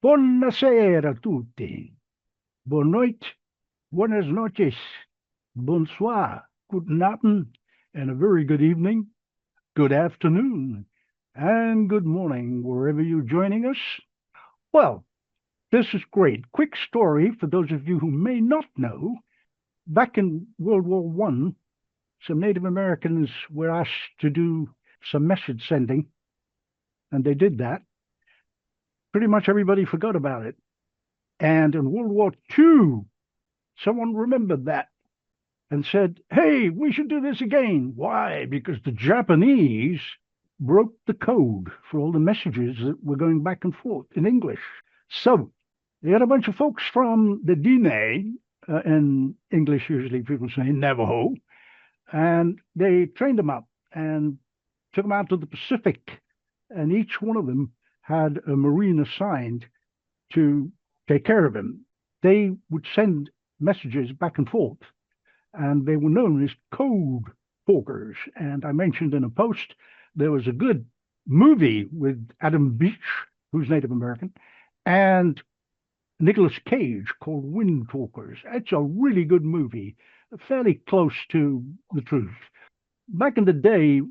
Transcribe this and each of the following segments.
Buonasera a tutti. Bonne nuit, buenas noches, bonsoir, guten Abend, and a very good evening, good afternoon, and good morning, wherever you're joining us. Well, this is great. Quick story for those of you who may not know. Back in World War One, some Native Americans were asked to do some message sending, and they did that. Pretty much everybody forgot about it. And in World War Two, someone remembered that and said, hey, we should do this again. Why? Because the Japanese broke the code for all the messages that were going back and forth in English. So they had a bunch of folks from the Diné, in English, usually people say Navajo, and they trained them up and took them out to the Pacific. And each one of them had a Marine assigned to take care of him. They would send messages back and forth, and they were known as code talkers. And I mentioned in a post there was a good movie with Adam Beach, who's Native American, and Nicolas Cage called Wind Talkers. It's a really good movie, fairly close to the truth. Back in the day,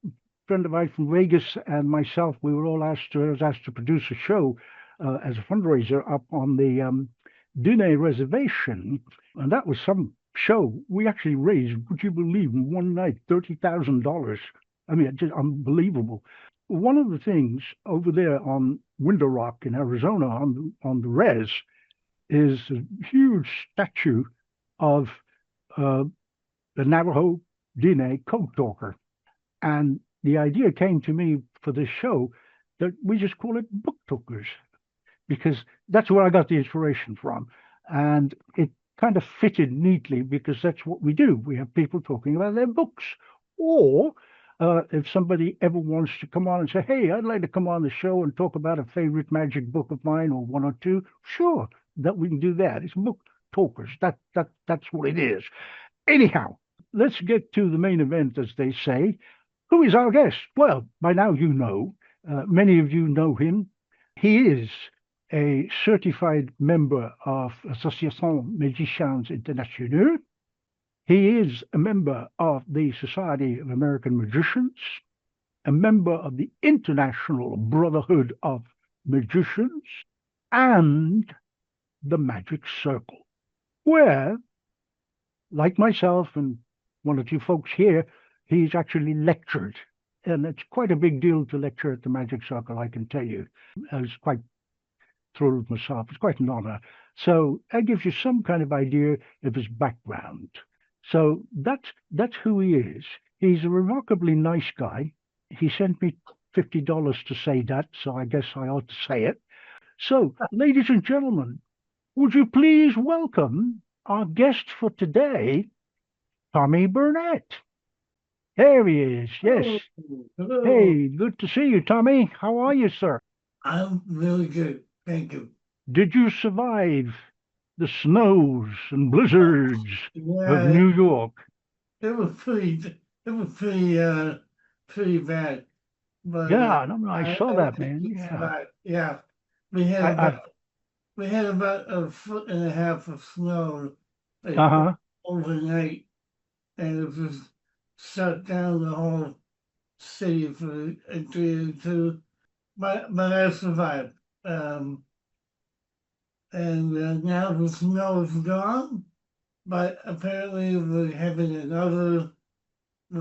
a friend of mine from Vegas and myself, we were all asked to, I was asked to produce a show as a fundraiser up on the Dune Reservation, and that was some show. We actually raised, would you believe, in one night, $30,000. I mean, it's just unbelievable. One of the things over there on Window Rock in Arizona on the res is a huge statue of the Navajo Dine code talker. And the idea came to me for this show that we just call it BookTalkers, because that's where I got the inspiration from. And it kind of fitted neatly because that's what we do. We have people talking about their books. Or if somebody ever wants to come on and say, hey, I'd like to come on the show and talk about a favorite magic book of mine or one or two, sure, that we can do that. It's book talkers. That's what it is. Anyhow, let's get to the main event, as they say. Who is our guest? Well, by now you know. Many of you know him. He is a certified member of Association Magiciens Internationaux. He is a member of the Society of American Magicians, a member of the International Brotherhood of Magicians, and the Magic Circle, where, like myself and one or two folks here, he's actually lectured. And it's quite a big deal to lecture at the Magic Circle, I can tell you. I was quite thrilled myself. It's quite an honor. So that gives you some kind of idea of his background. So that's who he is. He's a remarkably nice guy. He sent me $50 to say that, so I guess I ought to say it. So, ladies and gentlemen, would you please welcome our guest for today, Tommy Burnett? There he is. Yes. Hello. Hey, good to see you, Tommy. How are you, sir? I'm really good. Thank you. Did you survive the snows and blizzards of Yeah, New York? it was pretty bad. But Yeah, no, no, I saw I that, man. did Yeah. survive. Yeah. We had I about we had about a foot and a half of snow like uh-huh. overnight, and it just shut down the whole city for a day or two. But I survived. Um and now the snow is gone, but apparently we're having another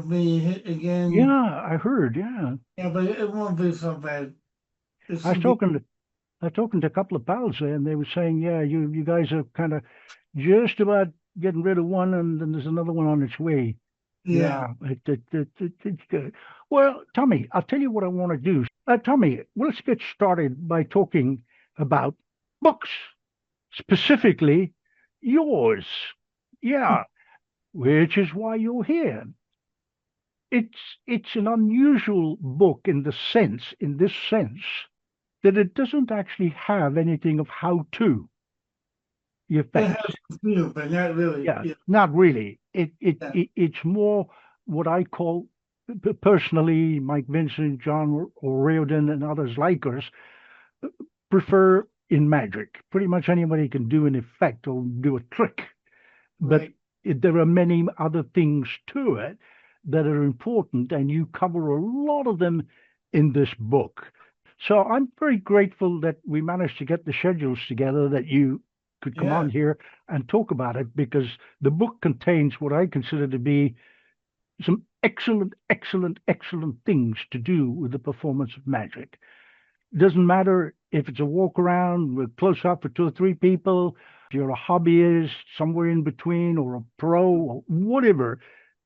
being hit again. Yeah, I heard, yeah. Yeah, but it won't be so bad. It I was should be. talking to I was talking to a couple of pals there, and they were saying, yeah, you guys are kind of just about getting rid of one, and then there's another one on its way. Yeah. Yeah, it's good. Well, Tommy, I'll tell you what I want to do. Tommy, let's get started by talking about books, specifically yours. Yeah, which is why you're here. It's an unusual book in this sense, that it doesn't actually have anything of how to the It has effects. a feel, but not really. Yeah, Yeah. not really. Yeah. It's more what I call personally, Mike Vincent, John O'Riordan, and others like us prefer. in magic. Pretty much anybody can do an effect or do a trick, but Right. there are many other things to it that are important, and you cover a lot of them in this book. So I'm very grateful that we managed to get the schedules together, that you could come on Yeah. here and talk about it, because the book contains what I consider to be some excellent, excellent, excellent things to do with the performance of magic. It doesn't matter if it's a walk around with close up for two or three people, if you're a hobbyist, somewhere in between, or a pro, or whatever.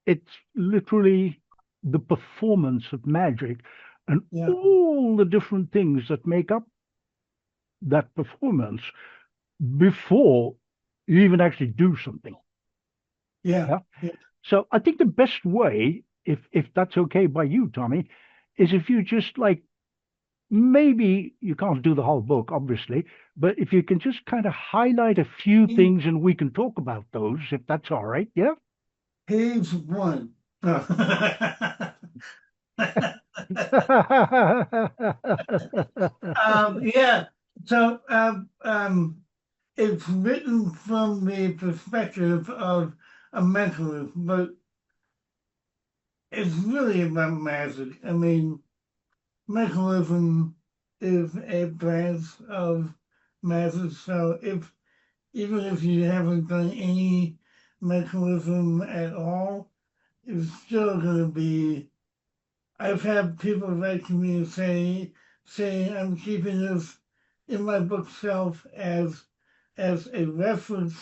It's literally the performance of magic and Yeah. all the different things that make up that performance before you even actually do something. Yeah. Yeah. Yeah. So I think the best way, if that's okay by you, Tommy, is if you just like, maybe you can't do the whole book, obviously, but if you can just kind of highlight a few Page things and we can talk about those, if that's all right. Yeah. page one. Yeah. So it's written from the perspective of a mentalist, but it's really about magic. I mean, mentalism is a branch of magic. So if even if you haven't done any mentalism at all, it's still going to be. I've had people write to me and saying I'm keeping this in my bookshelf as a reference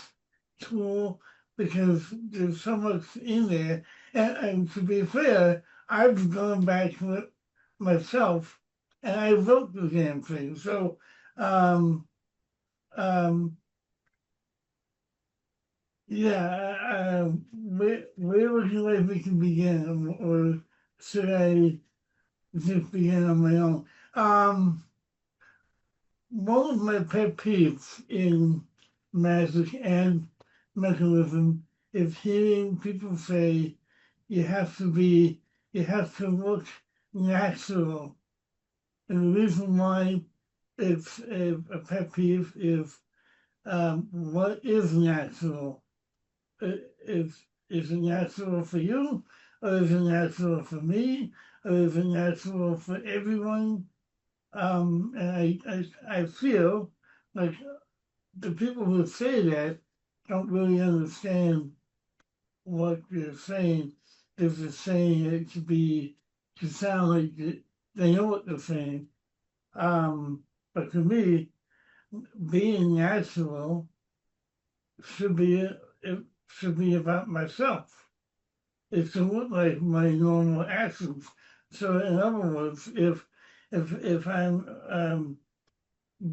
tool because there's so much in there. And to be fair, I've gone back to it myself and I wrote the damn thing. So um, um, yeah, where would you like me to begin, or should I just begin on my own? Um, One of my pet peeves in magic and mentalism is hearing people say you have to be, you have to look natural. And the reason why it's a pet peeve is what is natural? Is it natural for you? Or is it natural for me? Or is it natural for everyone? And I feel like the people who say that don't really understand what they're saying. They're just saying it to sound like they know what they're saying. Um, but to me, being natural should be it should be about myself. It should look like my normal actions. So in other words, if I'm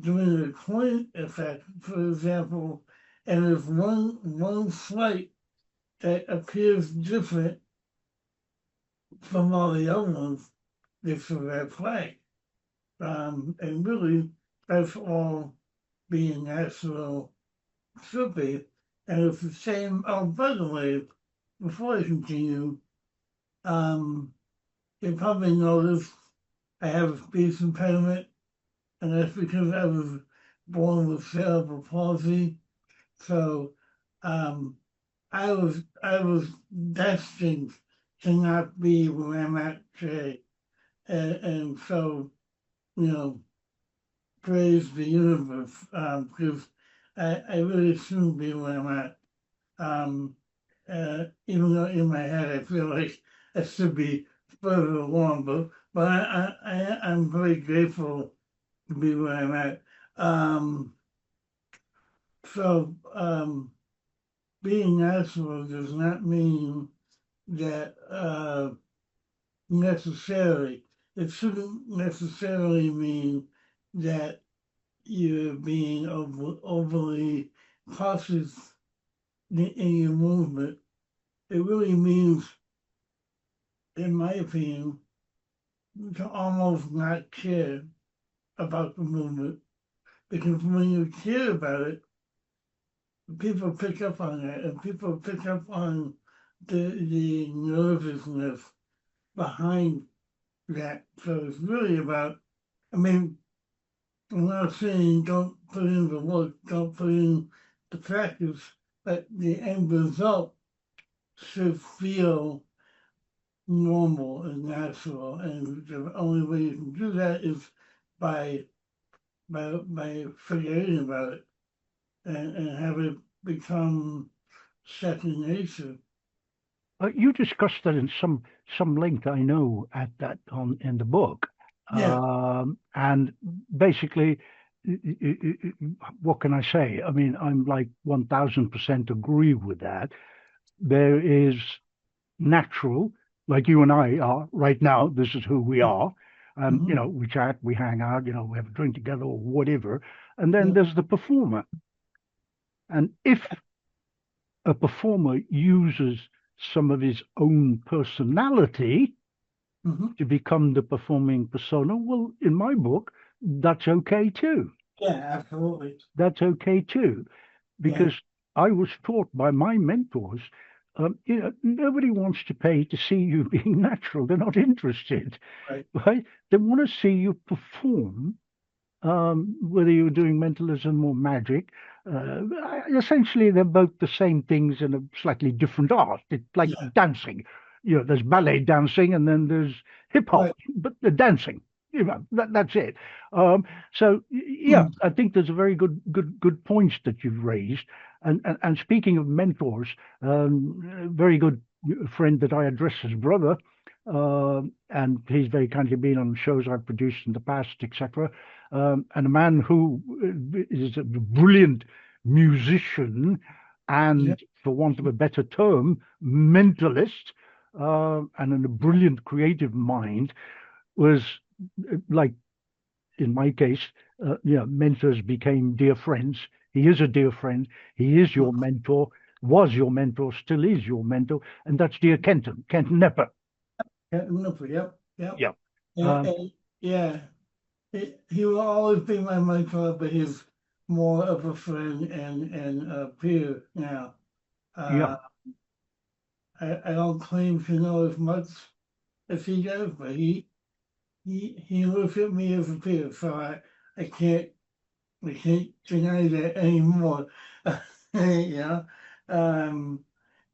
doing a coin effect, for example, and there's one flight that appears different from all the other ones, it's a red flag. And really, that's all being natural should be. And it's the same. Oh, by the way, before I continue, um, you probably noticed I have a speech impediment, and that's because I was born with cerebral palsy. So um, I was destined to not be where I'm at today, and so you know, praise the universe because I really shouldn't be where I'm at. Um, Even though in my head I feel like I should be further along, but I'm very grateful to be where I'm at. Um, so being natural does not mean that necessarily, it shouldn't necessarily mean that you're being overly cautious in your movement. It really means, in my opinion, to almost not care about the movement. Because when you care about it, people pick up on that, and people pick up on the nervousness behind that. So it's really about, I mean, I'm not saying don't put in the work, don't put in the practice, but the end result should feel normal and natural. And the only way you can do that is by by forgetting about it and have it become second nature. You discussed that in some length, I know, at that on in the book, Yeah. and basically, what can I say? I mean, I'm like 1,000% agree with that. There is natural, like you and I are right now. This is who we are. Mm-hmm. We chat, we hang out, we have a drink together or whatever. And then Yeah. there's the performer. And if a performer uses some of his own personality Mm-hmm. to become the performing persona, well, in my book, that's okay too. Yeah, absolutely. That's okay too, Yeah. because I was taught by my mentors, nobody wants to pay to see you being natural. They're not interested, Right. right? They want to see you perform, whether you're doing mentalism or magic. Essentially, they're both the same things in a slightly different art. It's like Yeah. dancing. There's ballet dancing and then there's hip hop, Right. but the dancing. That's it. Yeah, Mm. I think there's a very good points that you've raised. And speaking of mentors, a very good friend that I address as brother, and he's very kindly been on shows I've produced in the past, etc. And a man who is a brilliant musician Yeah. and, for want of a better term, mentalist, and a brilliant creative mind, was like, in my case, mentors became dear friends. He is a dear friend. He is your mentor, was your mentor, still is your mentor, and that's dear Kenton Nepper. Yeah. Yep. Yep. Yeah. Um, And yeah, he will always be my mentor, but he's more of a friend and a peer now. yeah. Uh, I don't claim to know as much as he does, but he looks at me as a peer, so I can't I can't deny that anymore. Yeah. Um,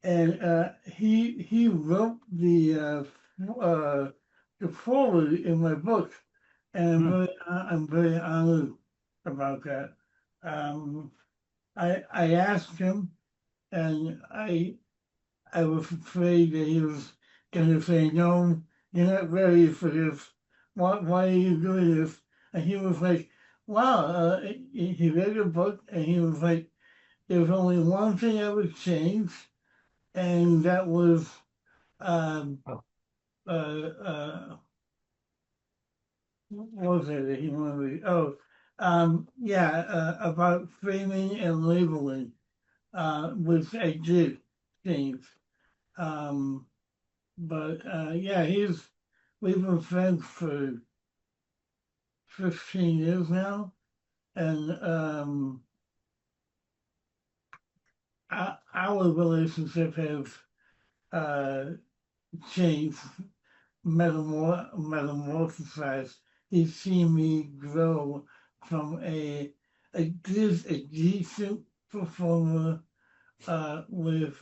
and he wrote the foreword in my book, and Mm. I'm very honored about that. Um, I asked him, and I was afraid that he was going to say, "No, you're not ready for this. Why are you doing this?" And he was like, "Wow." He read the book, and he was like, "There's only one thing I would change, and that was um, Well, what was it that he wanted me? Oh, yeah, about framing and labeling, which I did change. Um, but yeah, we've been friends for 15 years now, and our relationship has uh, changed, metamorphosized. He's seen me grow from a decent performer with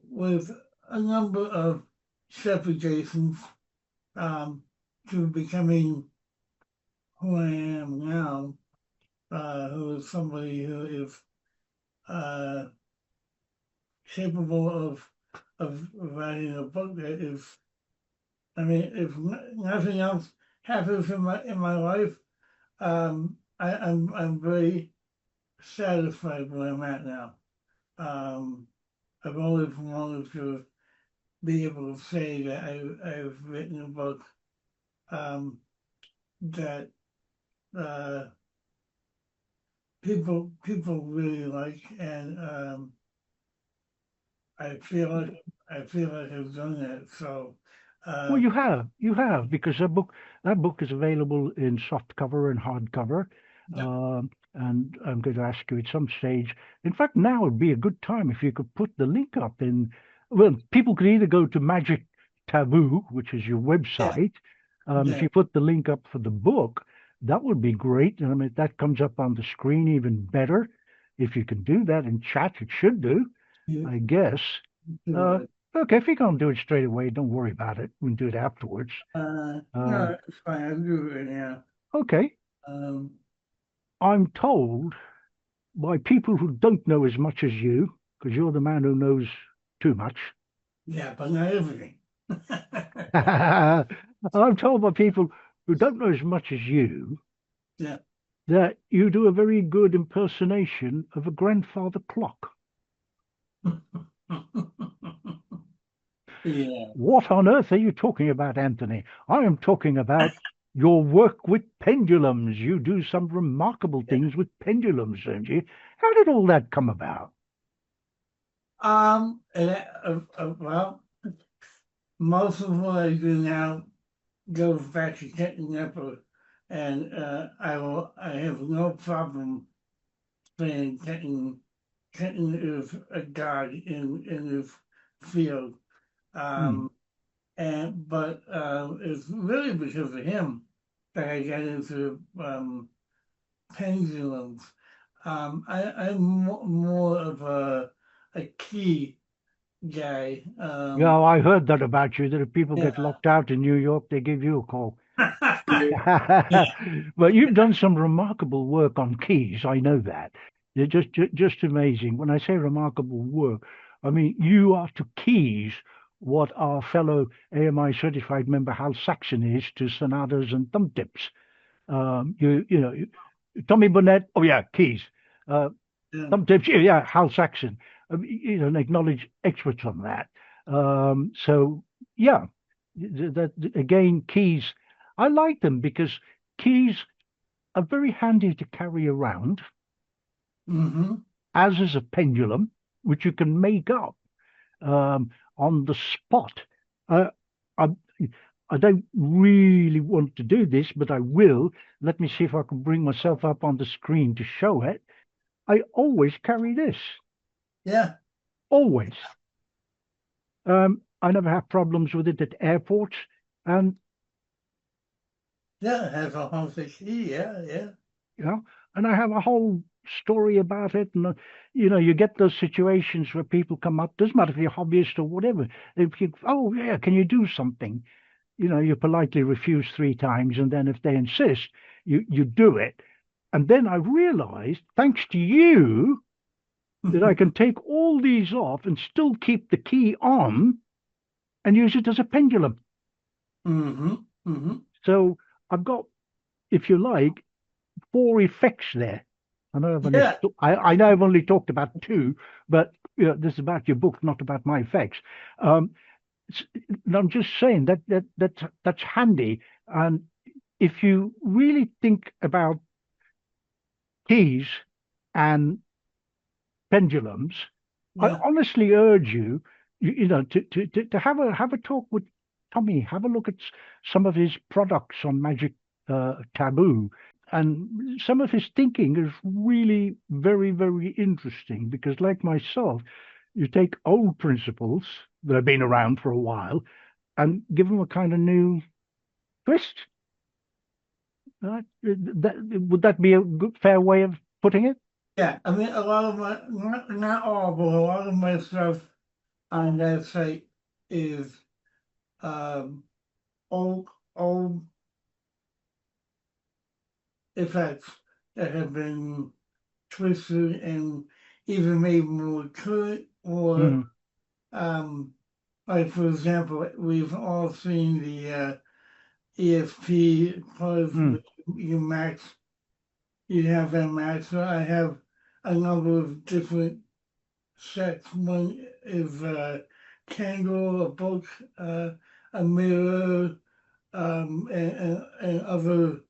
with a number of trepidations um, to becoming who I am now, who is somebody who is uh, capable of writing a book that is. I mean, if nothing else happens in my life, I'm very satisfied where I'm at now. Um, I've always wanted to be able to say that I've written a book um, that uh, people really like, and I feel like I've done that. So well, uh, you have, because that book is available in soft cover and hardcover. yeah, And I'm going to ask you at some stage. In fact, now would be a good time if you could put the link up in. Well, people could either go to Magic Taboo, which is your yeah, website, If Yeah. you put the link up for the book, that would be great. And I mean, that comes up on the screen even better. If you can do that in chat, it should do, You I guess. do Uh, it. okay, if you can't do it straight away, don't worry about it. We can do it afterwards. No, it's fine. I'll do it right now. Okay, Um, I'm told by people who don't know as much as you, because you're the man who knows too much. yeah, but not everything. I'm told by people who don't know as much as you Yeah. that you do a very good impersonation of a grandfather clock. Yeah. What on earth are you talking about, Anthony? I am talking about your work with pendulums. You do some remarkable Yeah. things with pendulums, don't you? How did all that come about? Well, most of what I do now goes back to getting up, and I have no problem saying getting is a god in this field. Hmm. Um, but it's really because of him that I got into pendulums. I'm more of a key guy. Yeah, I heard that about you, that if people Yeah, get locked out in New York, they give you a call. yeah, But you've done some remarkable work on keys. I know that. They're just amazing. When I say remarkable work, I mean you are to keys what our fellow AMI certified member Hal Saxon is to sonatas and thumb tips. Tommy Burnett. Oh yeah, keys. Uh, yeah, Thumb tips. Yeah, Hal Saxon. An acknowledged expert on that. So yeah, that again, keys. I like them because keys are very handy to carry around, mm-hmm, as is a pendulum, which you can make up on the spot. Uh, I, I don't really want to do this, but I will. Let me see if I can bring myself up on the screen to show it. I always carry this, yeah, always. I never have problems with it at airports, and yeah. It has a haunted key. Yeah, yeah, you know, and I have a whole story about it. And you get those situations where people come up. Doesn't matter if you're a hobbyist or whatever. If you, oh yeah, can you do something? You politely refuse three times, and then if they insist, you do it. And then I realized, thanks to you, that I can take all these off and still keep the key on and use it as a pendulum. mm-hmm, mm-hmm. So I've got, if you like, four effects there. Yeah, I know I've only talked about two, but this is about your book, not about my effects. Um, and I'm just saying that's handy. And if you really think about keys and pendulums, I yeah, honestly urge you, to have a talk with Tommy. Have a look at some of his products on Magic Taboo, and some of his thinking is really very, very interesting because, like myself, you take old principles that have been around for a while and give them a kind of new twist. Would that be a good, fair way of putting it? yeah. I mean, a lot of my not all, but a lot of my stuff on that site is um old old effects that have been twisted and either made more current or Mm, um like for example we've all seen the ESP plus mm, you max you have that max. So I have a number of different sets. One is a candle, a book, a mirror, and other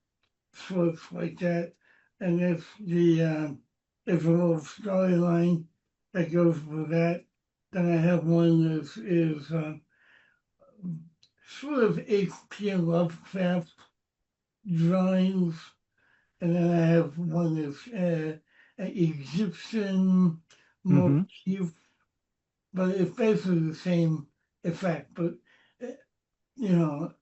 sorts like that. And if if a little storyline that goes with that, then I have one that is sort of H.P. Lovecraft drawings, and then I have one that's an Egyptian hmm motif, but it's basically the same effect. But uh, you know,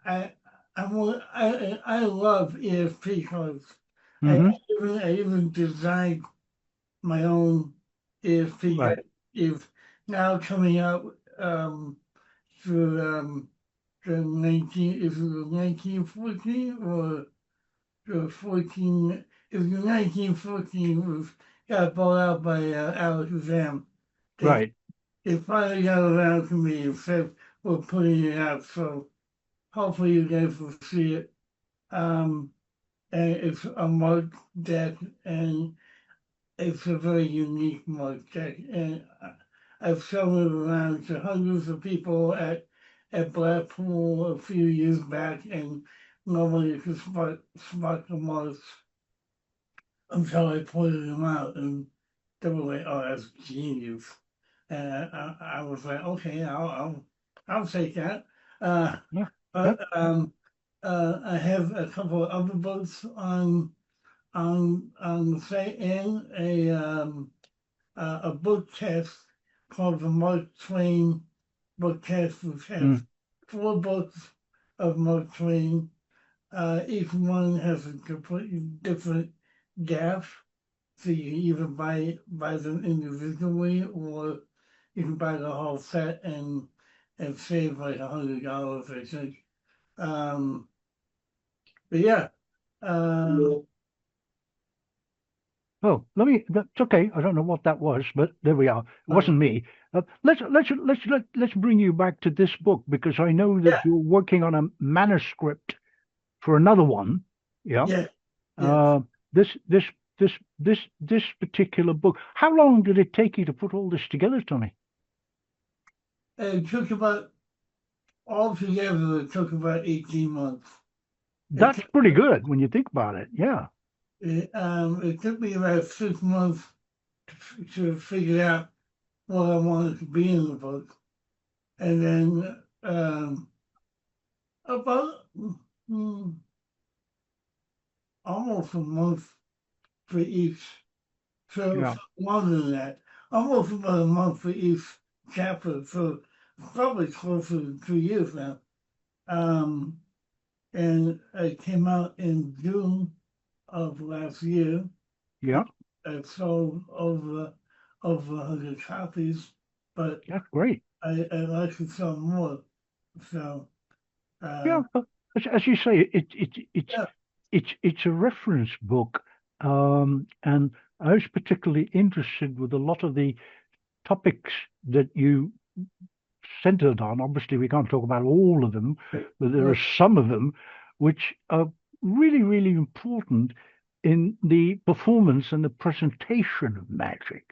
I I love ESP cards. I Hmm. I even designed my own ESP Right. card. Is now coming out for the 19 is it the 1914 or the 14 is the 1914 was got bought out by Alex Zam. They Right. they finally got around to me and said we're putting it out, so hopefully you guys will see it. Um, and it's a mug deck, and it's a very unique mug deck. And I've shown it around to hundreds of people at Blackpool a few years back, and nobody could spot the mugs until I pointed them out, and they were like, "Oh, that's genius." And I was like, "Okay, I'll take that." Uh, Yeah. Yeah. but I have a couple of other books on the site and a book test called the Mark Twain book test, which has Mm. 4 books of Mark Twain. Each one has a completely different gaff, so you can either buy them individually or you can buy the whole set and save like $100, I think. Um, but yeah, uh, Oh, that's okay. I don't know what that was, but there we are. It uh, wasn't me. Let's bring you back to this book because I know yeah, that you're working on a manuscript for another one. Yeah. yeah, yeah. Uh, this this this particular book. How long did it take you to put all this together, Tommy? It took about altogether. It took about 18 months. It That's took, pretty good when you think about it. Yeah. it took me about 6 months to figure out what I wanted to be in the book, and then about mm, almost a month for each. So Yeah. longer than that, almost about a month for each chapter. So probably closer to 2 years now. Um, and it came out in June of last year. Yeah. I sold over 100 copies, but That's great. I'd like to sell more. So Yeah. uh, But as you say, yeah. it's a reference book, and I was particularly interested with a lot of the topics that you centered on. Obviously, we can't talk about all of them, but there are Right. some of them which are really, really important in the performance and the presentation of magic.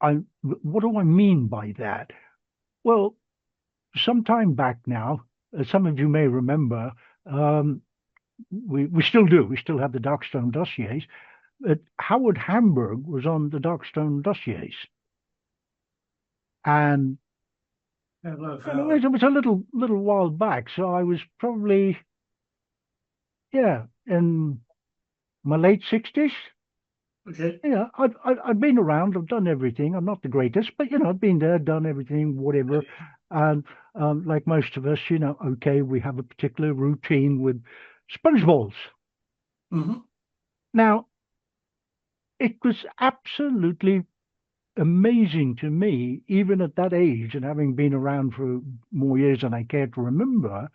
What do I mean by that? Well, some time back now, some of you may remember, um, we still do. We still have the Darkstone dossiers. But Howard Hamburg was on the Darkstone dossiers, and I love and Howard. it was a little while back. So I was probably, yeah, in my late 60s. Okay. Yeah, I've been around. I've done everything. I'm not the greatest, but I've been there, done everything, whatever. And like most of us, okay, we have a particular routine with sponge balls. Mm-hmm. Now, it was absolutely amazing to me, even at that age and having been around for more years than I care to remember.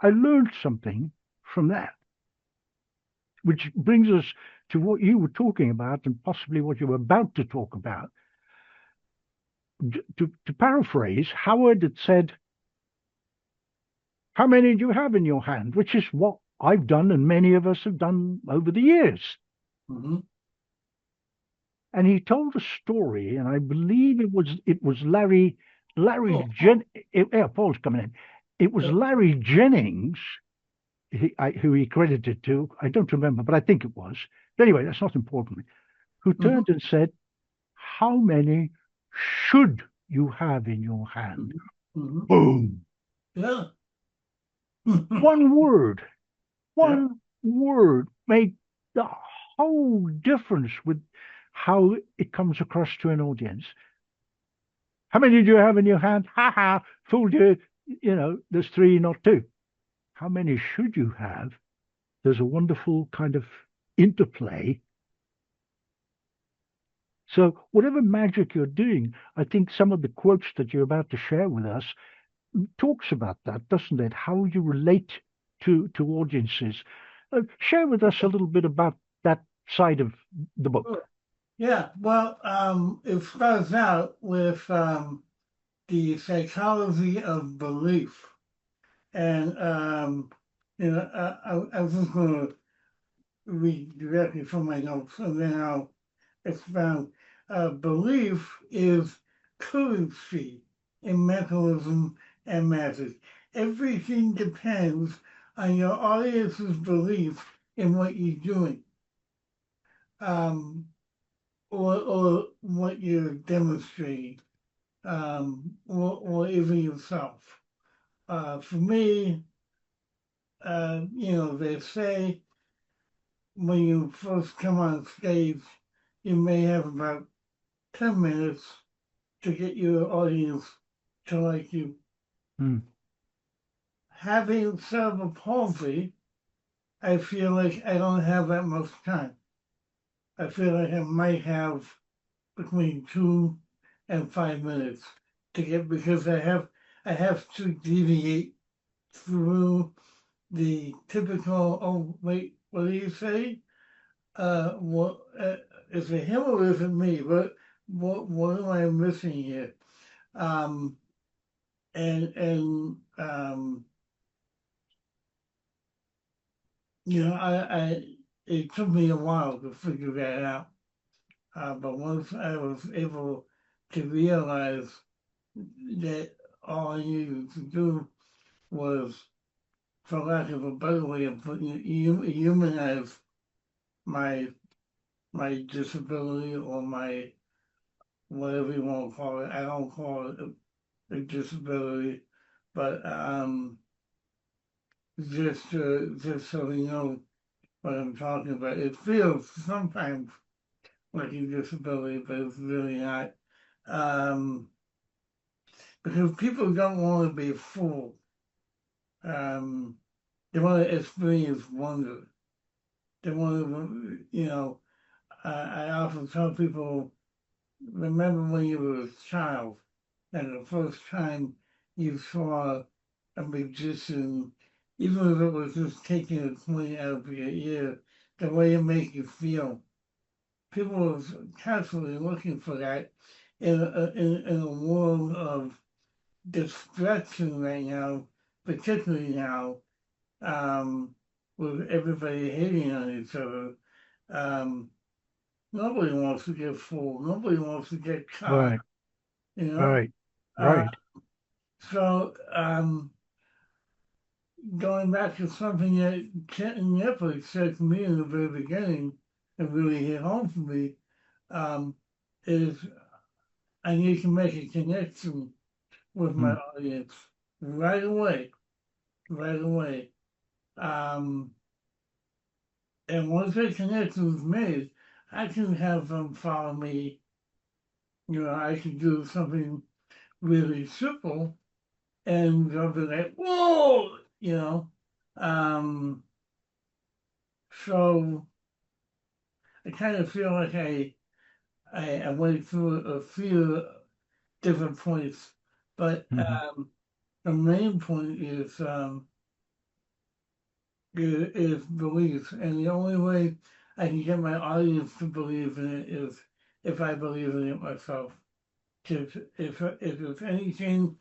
I learned something from that, which brings us to what you were talking about and possibly what you were about to talk about. To paraphrase, Howard had said, "How many do you have in your hand?" Which is what I've done and many of us have done over the years. Mm-hmm. And he told a story, and I believe it was Larry Oh, yeah, Paul's coming in. It was uh, Larry Jennings, who he credited to. I don't remember, but I think it was. But anyway, that's not important. Who mm-hmm. turned and said, "How many should you have in your hand?" Mm-hmm. Mm-hmm. Boom. Yeah. One word, Yeah. one word made the whole difference with how it comes across to an audience. How many do you have in your hand? Ha ha, fooled you. There's three, not two. how many should you have? There's a wonderful kind of interplay. So, whatever magic you're doing, I think some of the quotes that you're about to share with us talks about that, doesn't it? How you relate to audiences. Share with us a little bit about that side of the book. Yeah, well, it starts out with the psychology of belief. And, I was just going to read directly from my notes and then I'll expound. Belief is currency in mentalism and magic. Everything depends on your audience's belief in what you're doing, um, or what you're demonstrating, or even yourself. For me, they say when you first come on stage, you may have about 10 minutes to get your audience to like you. Mm, Having cerebral palsy, I feel like I don't have that much time. I feel like I might have between 2 and 5 minutes to get because I have to deviate through the typical. Oh wait, what do you say? What is it him or is it me? What am I missing here? Um, and I it took me a while to figure that out. But once I was able to realize that all I needed to do was, for lack of a better way of putting it, humanize my my disability or my whatever you want to call it. I don't call it a disability, but just so you know what I'm talking about. It feels sometimes like a disability, but it's really not. Um, because people don't want to be fooled. Um, they want to experience wonder. They want to, I often tell people, remember when you were a child and the first time you saw a magician, even if it was just taking a coin out of your ear, the way it made you feel. People are constantly looking for that in a world of distraction right now, particularly now, um, with everybody hating on each other. Um, Nobody wants to get fooled. Nobody wants to get caught. right, You know. right, Uh, right. so going back to something that Kenton Netflix said to me in the very beginning, and really hit home for me, um, is I need to make a connection with my Mm, audience right away, right away. Um, and once that connection is made, I can have them follow me. I can do something really simple and they'll be like, whoa, you know. Um, so I kind of feel like I went through a few different points, but mhm, the main point is belief, and the only way I can get my audience to believe in it is if I believe in it myself. Because if there's anything,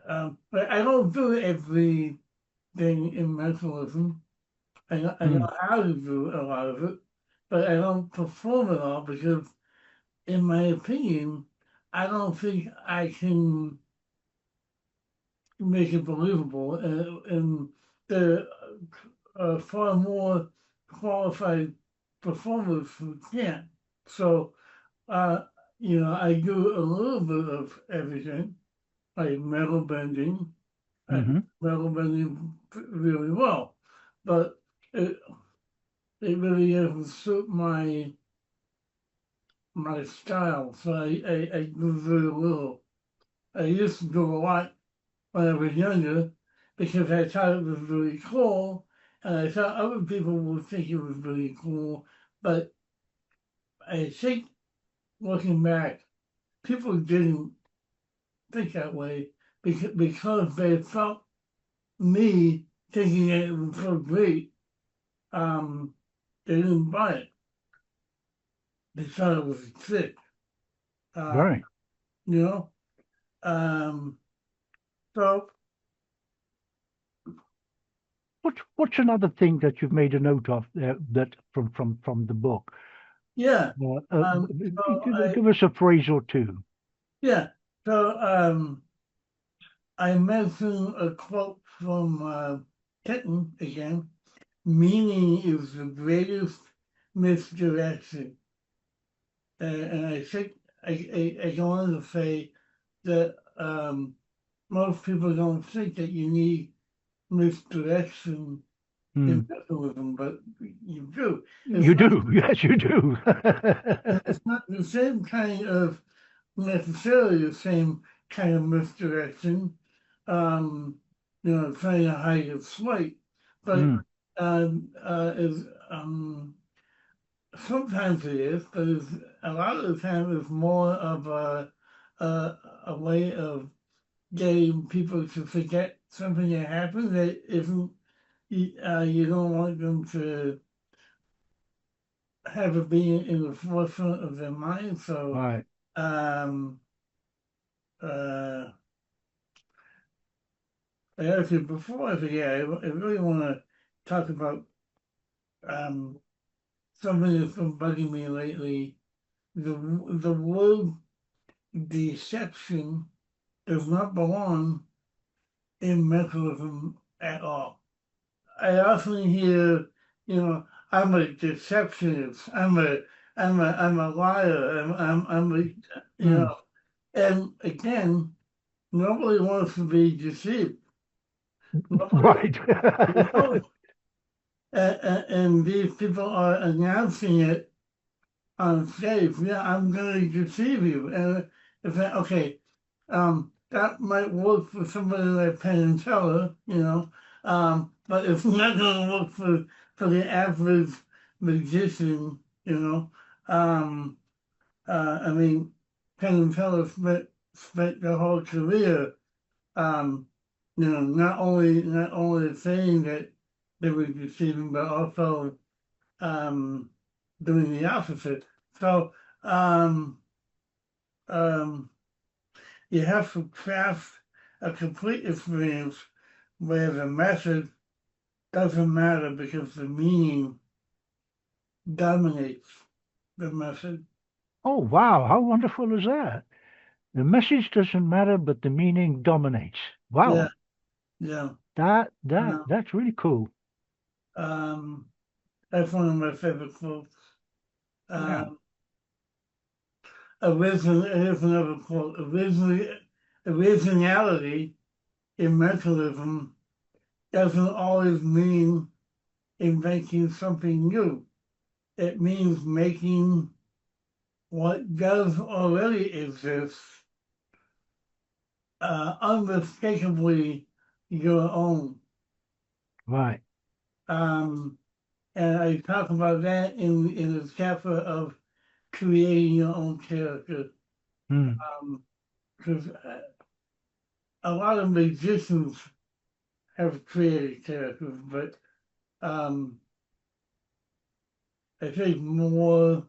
but I don't do everything in mentalism. I mm, know how to do a lot of it, but I don't perform it all because, in my opinion, I don't think I can make it believable, and there are far more qualified performers who can't. So, uh, I do a little bit of everything, like metal bending. I do mhm, metal bending really well, but it, it really doesn't suit my style. So I do very little. I used to do a lot when I was younger, because I thought it was really cool, and I thought other people would think it was really cool. But I think looking back, people didn't think that way because they felt me thinking that it was so great. Um, they didn't buy it. They thought it was sick. Uh, Right. you know. Um, so What's another thing that you've made a note of there that from the book? yeah. Uh, So give us a phrase or two. yeah. So I mentioned a quote from Kitten again. Meaning is the greatest misdirection. And I think I go on to say that most people don't think that you need misdirection in Hmm. capitalism, but you do. It's You not, do, yes, you do. it's not the same kind of necessarily the same kind of misdirection, um, trying to hide a slight, but Hmm. is sometimes it is, but a lot of the time it's more of a way of getting people to forget something that happened that isn't. You don't want them to have it be in the forefront of their mind. So, Right. um, uh, actually, before I forget, I really want to talk about um, something that's been bugging me lately. The word deception does not belong in mentalism at all. I often hear, I'm a deceptionist. I'm a liar. I'm a, you Hmm. know, and again, nobody wants to be deceived. Nobody, Right. you know, and these people are announcing it on stage. Yeah, I'm going to deceive you. And if that, okay, that might work for somebody like Penn and Teller, but it's not going to work for the average magician, you know. Um, I mean, Penn and Teller spent their whole career, um, not only saying that they were deceiving, but also um, doing the opposite. So um, um, you have to craft a complete experience where the method doesn't matter because the meaning dominates the method. Oh, wow. How wonderful is that? The message doesn't matter, but the meaning dominates. Yeah, Wow. yeah. That's really cool. Um, that's one of my favorite quotes. Yeah. Um, here's another quote. Originality in mentalism doesn't always mean inventing something new. It means making what does already exist unmistakably your own. Right. Um, and I talk about that in the chapter of creating your own character. Hmm. Because a lot of magicians have created characters, but um, I think more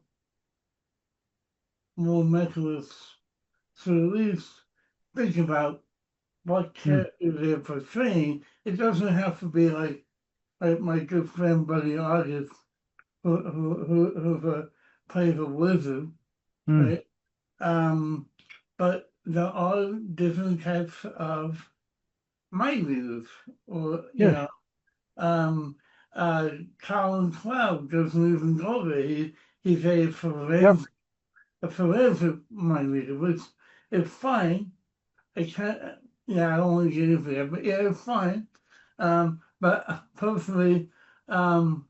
mentalists should at least think about what Hmm. character they're portraying. It doesn't have to be like my good friend Buddy August, who plays a wizard, Hmm. right? Um, but there are different types of mind readers, or Yes. um, uh, Colin Cloud doesn't even go there. He's Yep. a forensic mind reader, which is fine. I can't, yeah, I don't want to get into that, but yeah, it's fine. But personally, um,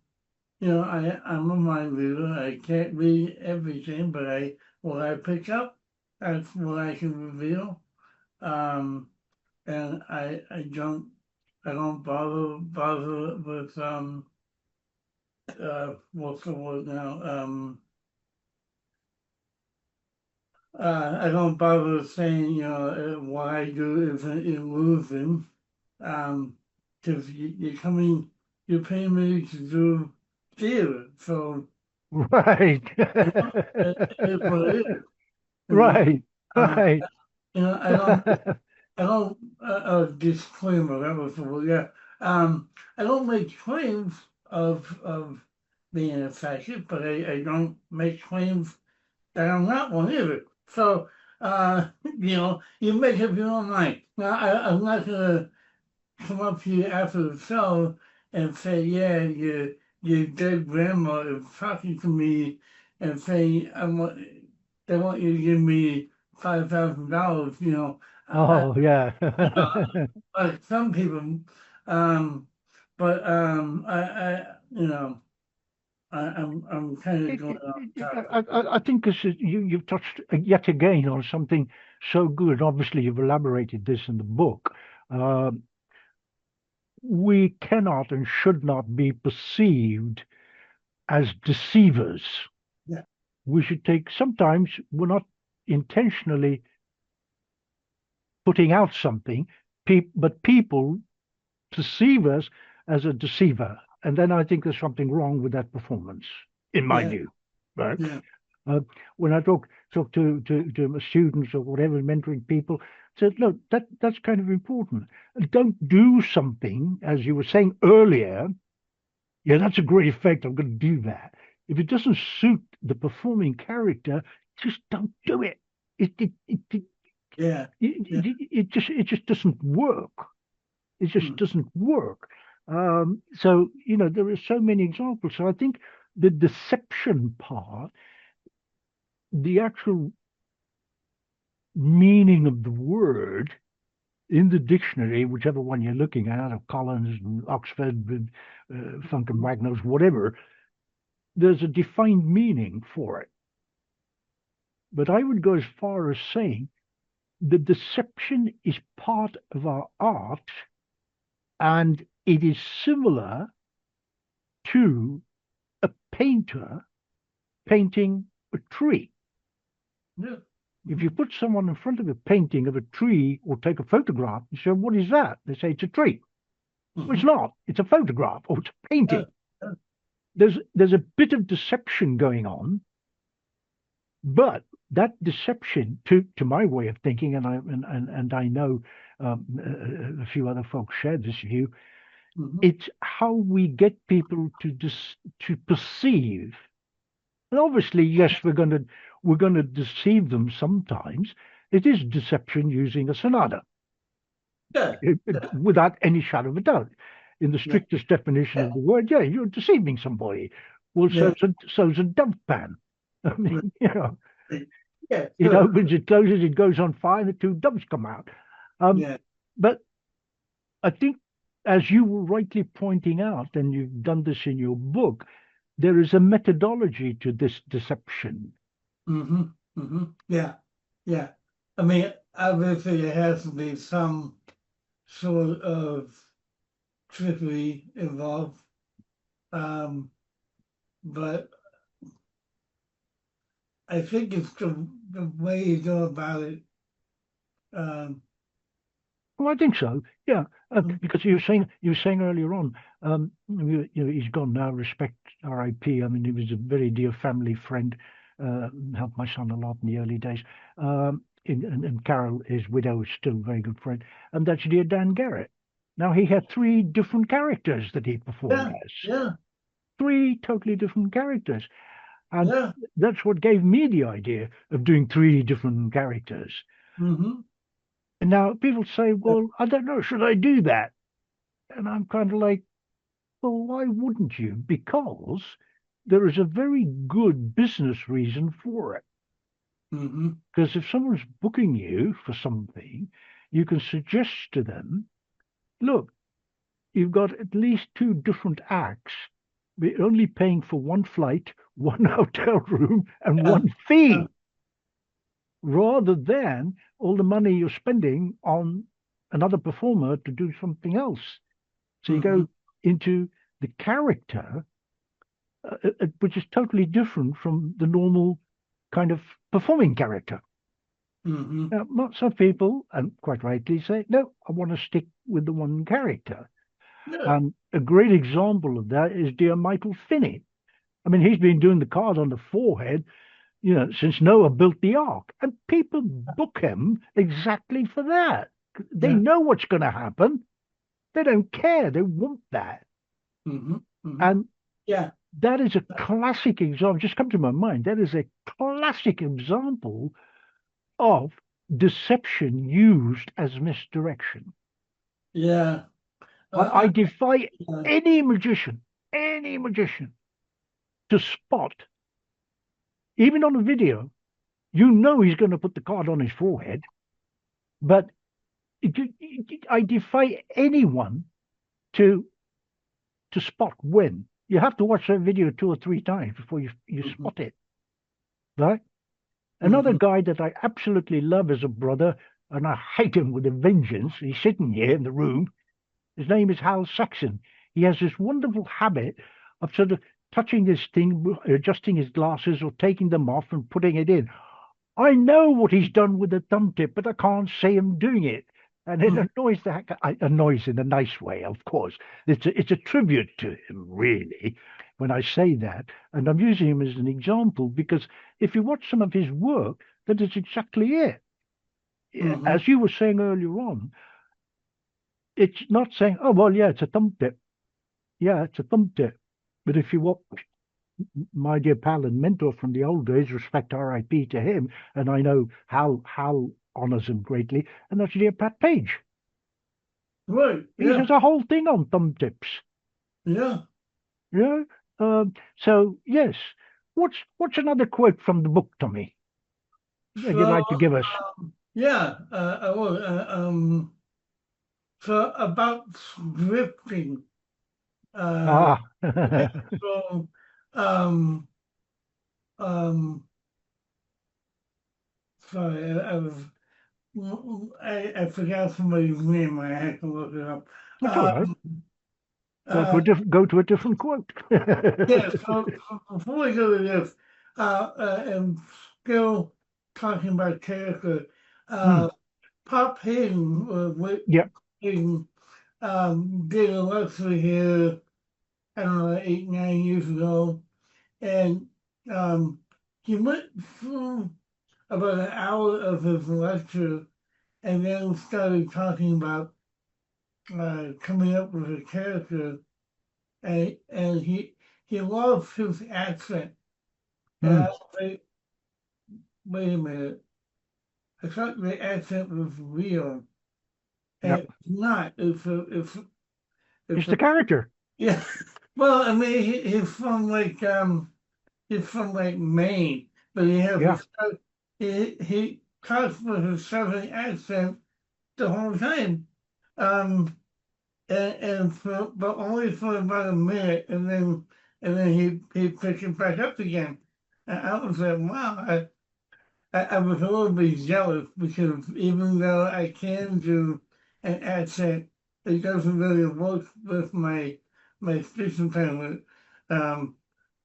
I'm a mind reader. I can't read everything, but what I pick up, that's what I can reveal. Um, and I don't I don't bother with what's the word now? I don't bother saying, what I do isn't illusion. Because you're paying me to do theater, so Right. it's what it is. You know, Right. uh, Right. I don't. Disclaimer. That was the word. Yeah. I don't make claims of being effective, but I don't make claims that I'm not one either. So, you make up your own mind. Now, I'm not gonna come up to you after the show and say, yeah, your dead grandma is talking to me and saying, they want you to give me $5,000, Oh, yeah. uh, like some people, um, but I'm kind of going off topic. I think this is, you've touched yet again on something so good. Obviously, you've elaborated this in the book. Uh, we cannot and should not be perceived as deceivers. Yeah, We should take, sometimes we're not intentionally putting out something, but people perceive us as a deceiver. And then I think there's something wrong with that performance, in my yeah, view. Right? yeah, Uh, when I talk to my students or whatever, mentoring people, said, look, that's kind of important. Don't do something, as you were saying earlier. Yeah, that's a great effect. I'm going to do that. If it doesn't suit the performing character, just don't do it. It it it it, yeah, yeah. it just doesn't work. It just Mm. doesn't work. So there are so many examples. So I think the deception part, the actual meaning of the word in the dictionary, whichever one you're looking at, of Collins and Oxford, Funk and Wagnalls, whatever, there's a defined meaning for it. But I would go as far as saying the deception is part of our art, and it is similar to a painter painting a tree. Yeah. If Mhm. you put someone in front of a painting of a tree or take a photograph and say, what is that? They say, it's a tree. Well, it's Mhm. not. It's a photograph or it's a Yeah, painting. yeah, There's a bit of deception going on, but that deception, to my way of thinking, and I know a few other folks share this view, mhm. it's how we get people to perceive. And obviously, yes, we're gonna deceive them sometimes. It is deception using a sonata, Yeah, yeah, without any shadow of a doubt. In the yeah, strictest definition yeah, of the word, yeah, you're deceiving somebody. Well, yeah, so's a dustpan. I yeah, mean, yeah, it sure. opens, it closes, it goes on fire, and the two doves come out. Um, Yeah. but I think, as you were rightly pointing out, and you've done this in your book, there is a methodology to this deception. Mm-hmm. Mm-hmm. Yeah. Yeah. I mean, obviously, there has to be some sort of trickery involved. Um, but I think it's the way you go about it. Um, Well, I think so. Yeah, mm, because you were saying earlier on, he's gone now. Respect R.I.P. I mean, he was a very dear family friend. Helped my son a lot in the early days. And Carol, his widow, is still a very good friend. And that's dear Dan Garrett. Now he had three different characters that he performed yeah. as. Yeah. Three totally different characters, and Yeah. that's what gave me the idea of doing three different characters. Mm-hmm. And now people say, well, I don't know, should I do that? And I'm kind of like, well, why wouldn't you? Because there is a very good business reason for it. Mm-hmm. Because if someone's booking you for something, you can suggest to them, look, you've got at least two different acts. We're only paying for one flight, one hotel room, and Yeah. one Yeah. fee, rather than all the money you're spending on another performer to do something else. So you Mm-hmm. go into the character, which is totally different from the normal kind of performing character. Mm-hmm. Now, some people, and quite rightly, say, no, I want to stick with the one character. Yeah. And a great example of that is dear Michael Finney. I mean, he's been doing the card on the forehead, since Noah built the ark. And people book him exactly for that. They Yeah. know what's going to happen. They don't care. They want that. Mm-hmm. Mm-hmm. And Yeah. that is a classic example, just come to my mind. That is a classic example of deception used as misdirection. Yeah. I I, defy uh, any magician to spot, even on a video, he's going to put the card on his forehead, but I defy anyone to spot when. You have to watch that video 2 or 3 times before you mhm, spot it, right? Another mhm, guy that I absolutely love as a brother, and I hate him with a vengeance. He's sitting here in the room. His name is Hal Saxon. He has this wonderful habit of sort of touching this thing, adjusting his glasses or taking them off and putting it in. I know what he's done with the thumb tip, but I can't see him doing it. And it mhm, annoys the heck. Annoys in a nice way, of course. It's a tribute to him, really, when I say that. And I'm using him as an example because if you watch some of his work, that is exactly it. mhm. As you were saying earlier on, it's not saying, oh, well, yeah, it's a thumb tip. Yeah, it's a thumb tip. But if you watch my dear pal and mentor from the old days, respect RIP to him, and I know Hal honors him greatly, and that's dear Pat Page. Right. He Yeah. has a whole thing on thumb tips. Yeah. You know? So yes. What's another quote from the book, Tommy, that you'd So, like to give us? yeah. I will. So about scripting. Uh, Ah, yeah. So, um, um, sorry. I forgot somebody's name. I had to look it up. that's all right. Um, uh, Go to a different quote. yeah. So before we go to this, and still talking about character, Hmm. Pop Hayden, Yeah. Hayden, did a lecture here, I don't know, 8, 9 years ago, and um, he went through about an hour of his lecture and then started talking about coming up with a character, and he loves his accent. And I Hmm. was like, wait a minute, I thought the accent was real, Yeah. and it's not. It's It's a the character. yeah. Well, I mean, he's from like Maine, but he has Yeah. he talks with a southern accent the whole time. Um, but only for about a minute, and then he picks it back up again. And I was like, wow, I was a little bit jealous because even though I can do an accent, it doesn't really work with my speech impairment. Um,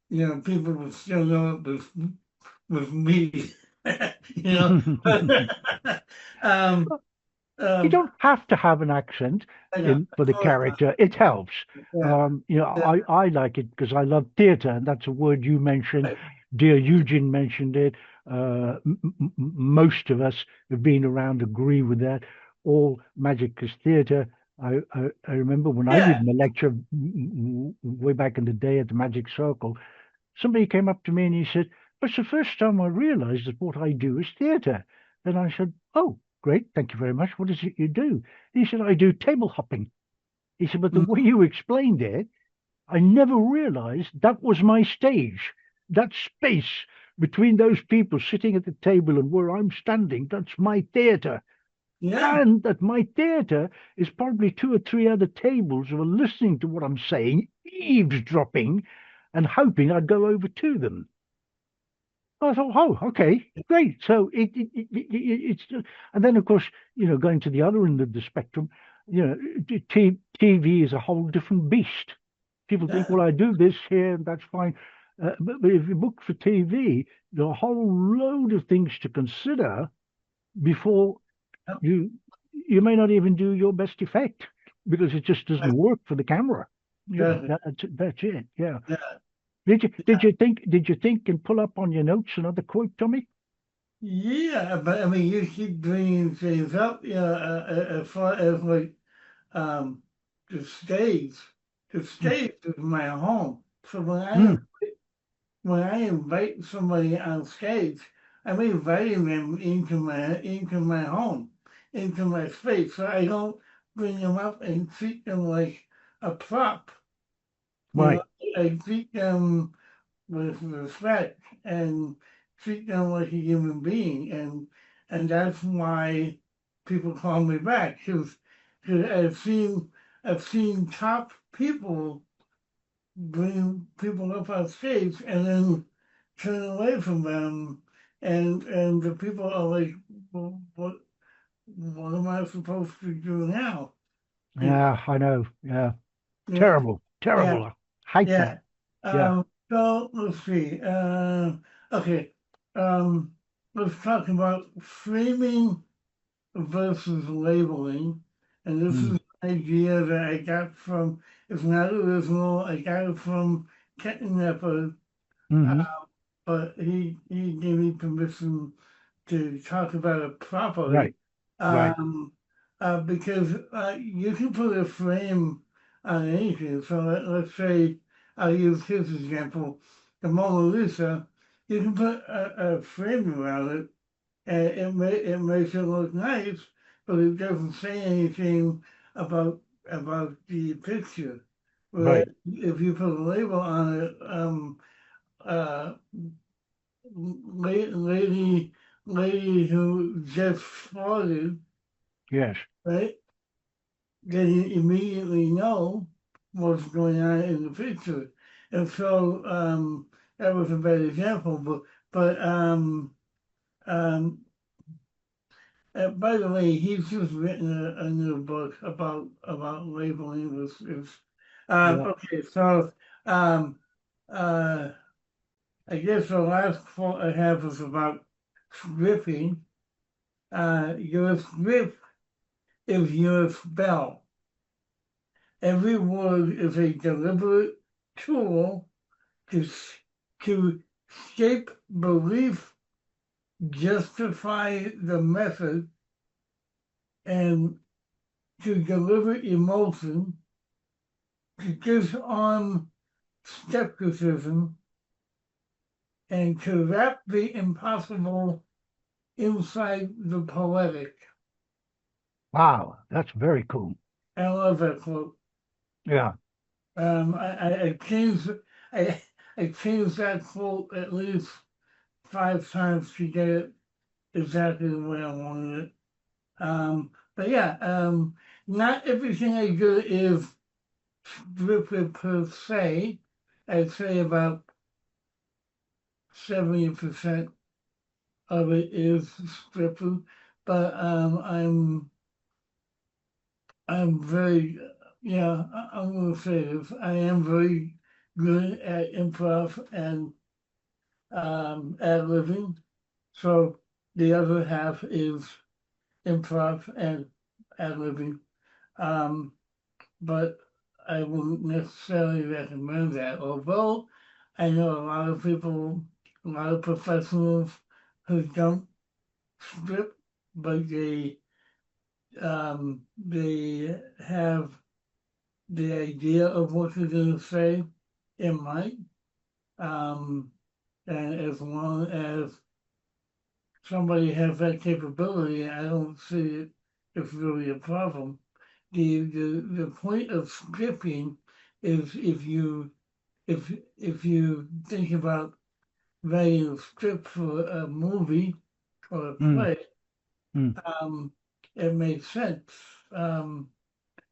people will still know it was me. you know. um, You um, don't have to have an accent I know. in for the Of not. character. It helps. Yeah. Yeah. I like it because I love theatre, and that's a word you mentioned. Right. Dear Eugene mentioned it. Most of us have been around agree with that. All magic is theatre. I remember when I Yeah. did my lecture way back in the day at the Magic Circle, somebody came up to me and he said, "It's the first time I realized that what I do is theatre." And I said, "Oh, great. Thank you very much. What is it you do?" He said, "I do table hopping." He said, "But the way Mhm. you explained it, I never realized that was my stage. That space between those people sitting at the table and where I'm standing, that's my theatre. Yeah. And that my theatre is probably 2 or 3 other tables who are listening to what I'm saying, eavesdropping, and hoping I'd go over to them." I thought, oh, okay, great. So it's and then of course, going to the other end of the spectrum. TV is a whole different beast. People think, Yeah, well, I do this here, and that's fine. But if you book for TV, there are a whole load of things to consider before yeah, you you may not even do your best effect because it just doesn't work for the camera. yeah, That's it. Yeah. yeah. Did you think and pull up on your notes another quote, Tommy? Yeah, but I mean, you keep bringing things up, as far as like um, the stage. The Mm, stage is my home. So mm, when I invite somebody on stage, I'm inviting them into my home, into my space. So I don't bring them up and treat them like a prop. You know, right. I treat them with respect and treat them like a human being, and that's why people call me back because I've seen top people bring people up on stage and then turn away from them, and the people are like, well, what am I supposed to do now? You know, Yeah, I know. Yeah. yeah, Terrible. yeah, Terrible. I hate yeah. that. Yeah. So let's see. Okay. Um, let's talk about framing versus labeling, and this is Mm, an idea that I got from. It's not original. I got it from Kenton Nepper, hmm but he gave me permission to talk about it properly, Right. Right. um, because you can put a frame on anything. So let's say I'll use his example, the Mona Lisa. You can put a frame around it, and it makes it look nice, but it doesn't say anything about the picture. Whereas Right. if you put a label on it, uh, lady, lady who just farted, Yes. right? Then you immediately know what's going on in the picture. And so that was a bad example, but um, by the way, he's just written a new book about labeling this. Yeah. Okay, so um, uh, I guess the last quote I have is about scripting. Your script is your spell. Every word is a deliberate tool to, to shape belief, justify the method, and to deliver emotion, to disarm skepticism, and to wrap the impossible inside the poetic. Wow. That's very cool. I love that quote. Yeah. I changed I I changed that quote at least 5 times to get it exactly the way I wanted it. But yeah, not everything I do is scripted per se. I'd say about 70% of it is scripted, but I'm very yeah, I'm gonna say this. I am very good at improv and ad living. So the other half is improv and ad libbing. Um, but I wouldn't necessarily recommend that. Although I know a lot of people, a lot of professionals who don't script, but they have the idea of what they're going to say in mind. Um, and as long as somebody has that capability, I don't see it as really a problem. The point of scripting is if you think about writing a script for a movie or a Mm, play, mm. um, it makes sense.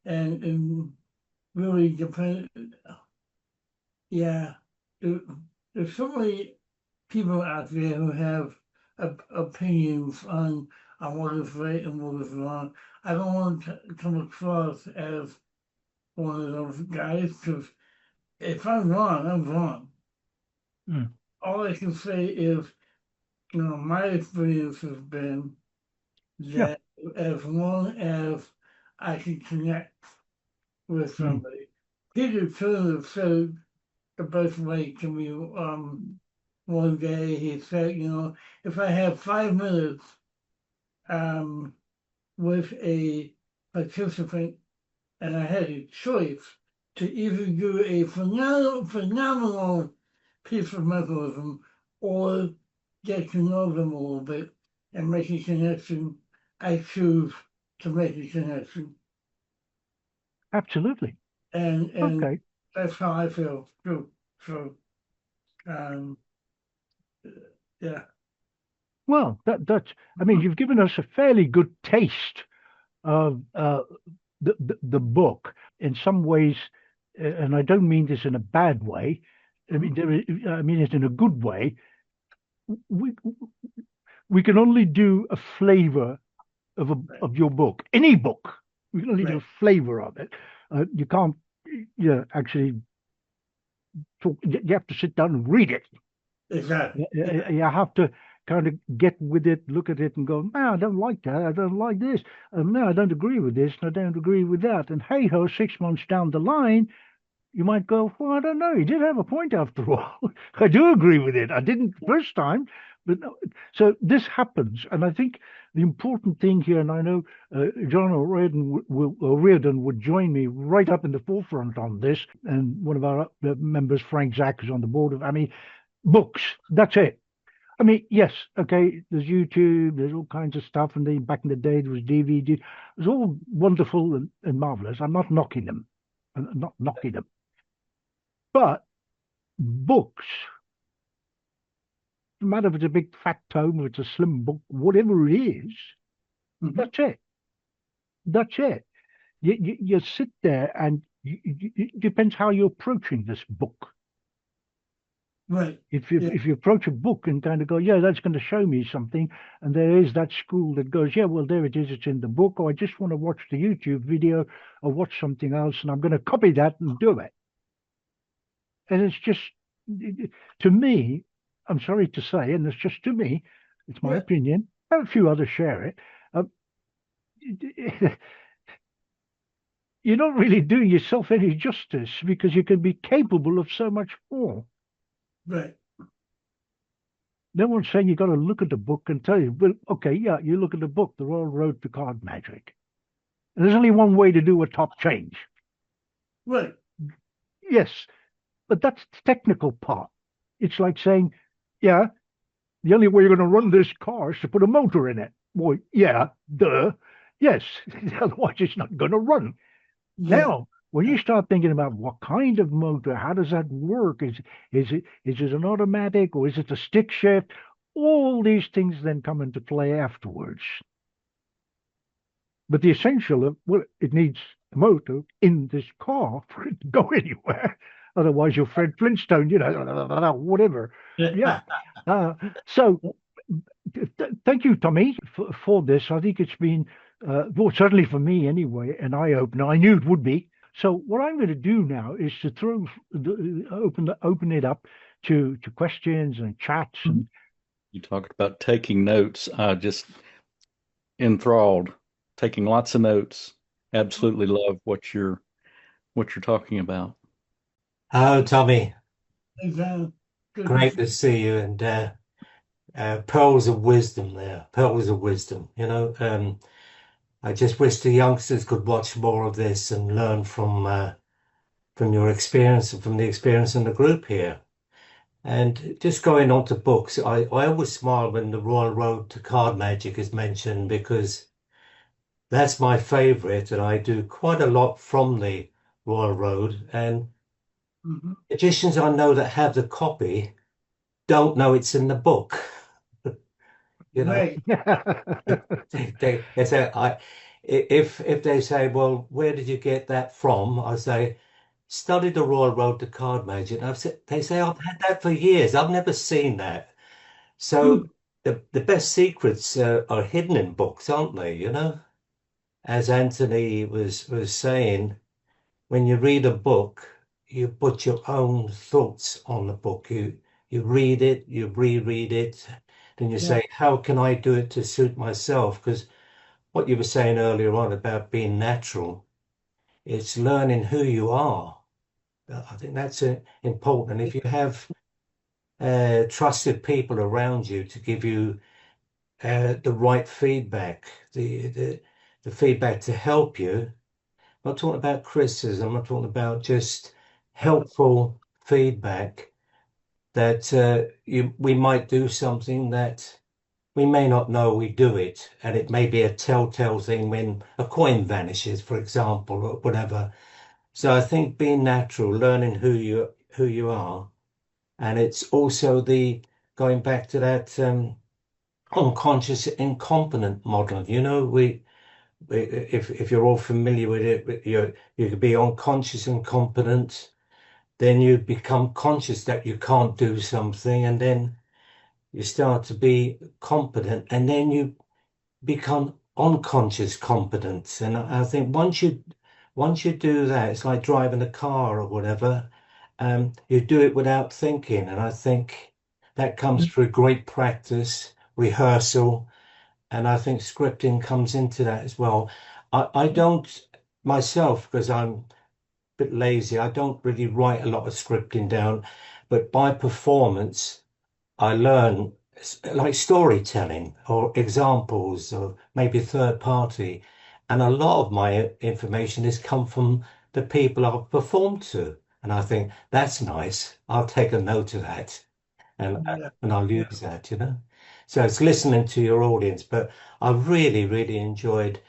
And really depend. Yeah, there, there's so many people out there who have opinions on on what is right and what is wrong. I don't want to come across as one of those guys because if I'm wrong, I'm wrong. Mm. All I can say is, my experience has been Yeah. that as long as I can connect with Mm. somebody, Peter Turner said the best way to me one day. He said, if I have 5 minutes um, with a participant and I had a choice to either do a phenomenal piece of mechanism or get to know them a little bit and make a connection, I choose to make a connection. Absolutely. And Okay. that's how I feel too. So um, yeah. Well, that's. I mean, you've given us a fairly good taste of the book in some ways, and I don't mean this in a bad way. I mean, I mean it in a good way. We we can only do a flavor Right, of your book, any book. We can only do right, a flavor of it. You can't, actually talk. You have to sit down and read it. exactly. Yeah, You have to kind of get with it, look at it, and go, no, I don't like that. I don't like this. No, I don't agree with this, and I don't agree with that. And hey ho, 6 months down the line, you might go, well, I don't know. He did have a point after all. I do agree with it. I didn't the first time, but no. So this happens, and I think the important thing here, and I know John O'Riordan would join me right up in the forefront on this, and one of our members, Frank Zach, is on the board of. I mean, books. That's it. I mean, yes, okay. There's YouTube. There's all kinds of stuff, and then back in the day there was DVD. It was all wonderful and marvelous. I'm not knocking them. I'm not knocking them. But books, no matter if it's a big fat tome or it's a slim book, whatever it is, mhm, that's it. That's it. You sit there and it depends how you're approaching this book. right. Yeah, If you approach a book and kind of go, yeah, that's going to show me something, and there is that school that goes, yeah, well, there it is, it's in the book, or I just want to watch the YouTube video or watch something else, and I'm going to copy that and do it. And it's just, to me, I'm sorry to say, and it's just to me, it's my yeah, opinion. A few others share it. Uh, you're not really doing yourself any justice because you can be capable of so much more. right. No one's saying you got to look at the book and tell you, well, okay, yeah, you look at the book, The Royal Road to Card Magic. And there's only one way to do a top change. Right. Yes, but that's the technical part. It's like saying, yeah, the only way you're going to run this car is to put a motor in it. Well, yeah, duh. Yes, otherwise it's not going to run. Yeah. Now, when you start thinking about what kind of motor, how does that work? Is it an automatic or is it a stick shift? All these things then come into play afterwards. But the essential of, well, it needs a motor in this car for it to go anywhere. Otherwise, you're Fred Flintstone, whatever. Yeah. Uh, so thank you, Tommy, for this. I think it's been, well, certainly for me anyway, an eye opener. I knew it would be. So what I'm going to do now is to open it up to questions and chats and You talked about taking notes. I just enthralled, taking lots of notes. Absolutely love what you're talking about. Oh, Tommy, Exactly. Good to great see. to see you. And pearls of wisdom there, pearls of wisdom. I just wish the youngsters could watch more of this and learn from your experience and from the experience in the group here. And just going on to books, I always smile when the Royal Road to Card Magic is mentioned because that's my favorite, and I do quite a lot from the Royal Road. And Mhm. magicians I know that have the copy don't know it's in the book. You know, Right. they say if they say, well, where did you get that from? I say, studied the Royal Road to Card Magic. And they say, I've had that for years. I've never seen that. So Hmm. the best secrets are hidden in books, aren't they? You know, as Anthony was saying, when you read a book, you put your own thoughts on the book. You read it, you reread it, then you Yeah. say, how can I do it to suit myself? Because what you were saying earlier on about being natural, it's learning who you are. I think that's important. If you have trusted people around you to give you the right feedback, the feedback to help you. I'm not talking about criticism. I'm not talking about just helpful feedback that we might do something that we may not know we do it, and it may be a telltale thing when a coin vanishes, for example, or whatever. So I think being natural, learning who you are, and it's also the going back to that unconscious incompetent model. You know, if you're all familiar with it, you could be unconscious incompetent, then you become conscious that you can't do something, and then you start to be competent, and then you become unconscious competent. And I think once you do that, it's like driving a car or whatever. You do it without thinking, and I think that comes through great practice, rehearsal, and I think scripting comes into that as well. I don't myself, because I'm a bit lazy, I don't really write a lot of scripting down, but by performance, I learn like storytelling or examples or maybe third party. And a lot of my information has come from the people I've performed to. And I think that's nice. I'll take a note of that Yeah. and I'll use that, you know. So it's listening to your audience. But I really, really enjoyed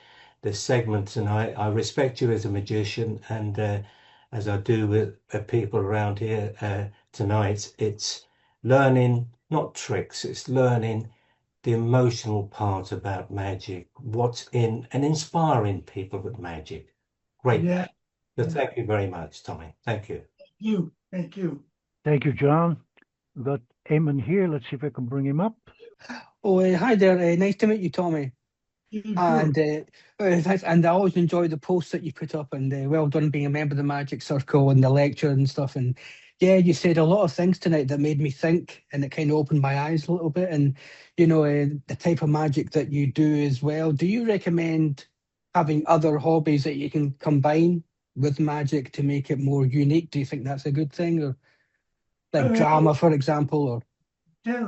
this segment tonight. I respect you as a magician, and as I do with people around here tonight, it's learning, not tricks, it's learning the emotional part about magic, what's in, and inspiring people with magic. Great. Yeah. So thank you very much, Tommy. Thank you. Thank you. Thank you, John. We've got Eamon here. Let's see if I can bring him up. Oh, hi there. Nice to meet you, Tommy. You too. And thanks. And I always enjoy the posts that you put up. And well done being a member of the Magic Circle and the lecture and stuff. And yeah, you said a lot of things tonight that made me think, and it kind of opened my eyes a little bit. And the type of magic that you do as well. Do you recommend having other hobbies that you can combine with magic to make it more unique? Do you think that's a good thing, or like drama, for example, or? Yeah,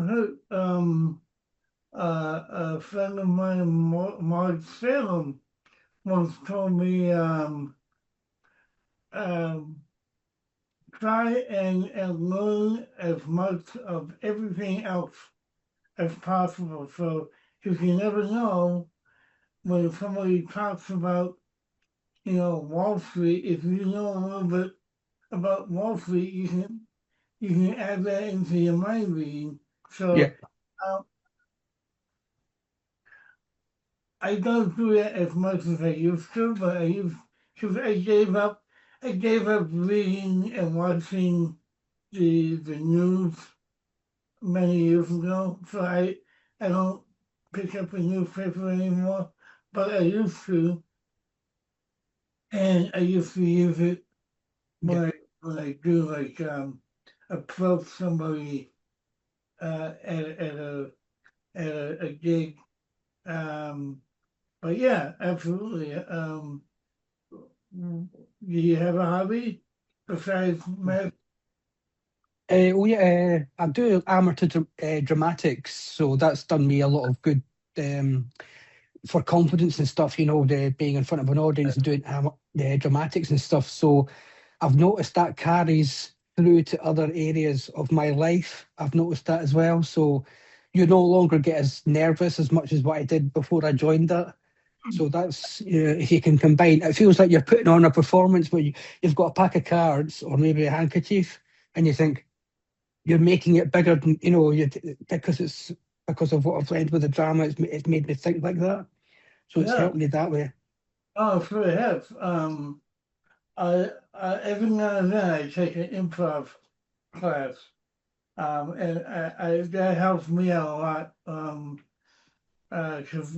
a friend of mine, Mark Salem, once told me, try and learn as much of everything else as possible. So if you never know, when somebody talks about, Wall Street, if you know a little bit about Wall Street, you can add that into your mind reading. So Yeah. I don't do that as much as I used to, but because I gave up reading and watching the news many years ago. So I don't pick up a newspaper anymore, but I used to, and I used to use it when I do like approach somebody at a gig. But yeah, absolutely. Do you have a hobby besides math? I do amateur dramatics, so that's done me a lot of good for confidence and stuff. The being in front of an audience and doing dramatics and stuff. So I've noticed that carries through to other areas of my life. I've noticed that as well. So you no longer get as nervous as much as what I did before I joined that. So that's, if you can combine, it feels like you're putting on a performance, but you've got a pack of cards or maybe a handkerchief, and you think you're making it bigger than, because of what I've read with the drama, it's made me think like that. So it's helped me that way. Oh, sure it has. I every now and then I take an improv class. And that helps me out a lot. Because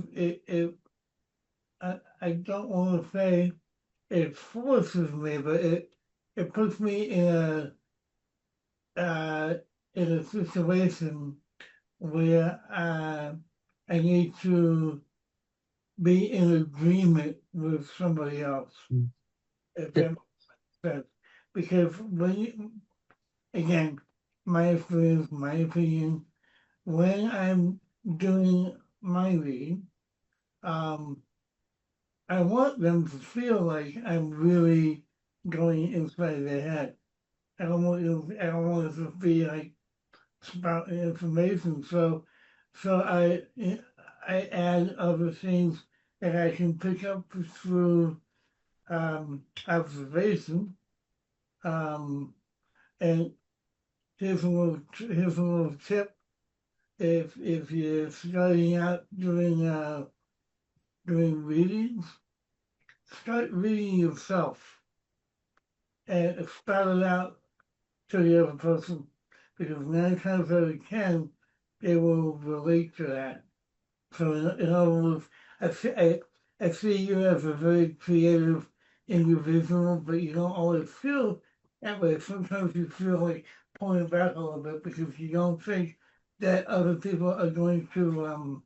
I don't want to say it forces me, but it puts me in a situation where I need to be in agreement with somebody else, Mm. if Yeah. that makes sense. Because again, my experience, my opinion, when I'm doing my reading, I want them to feel like I'm really going inside their head. I don't want it to be like spouting information. So I add other things that I can pick up through observation. Um, and here's a little tip. If you're starting out doing readings, start reading yourself and spell it out to the other person, because 9 times out of 10 they will relate to that. So in other words, I see you as a very creative individual, but you don't always feel that way. Sometimes you feel like pulling back a little bit because you don't think that other people are going to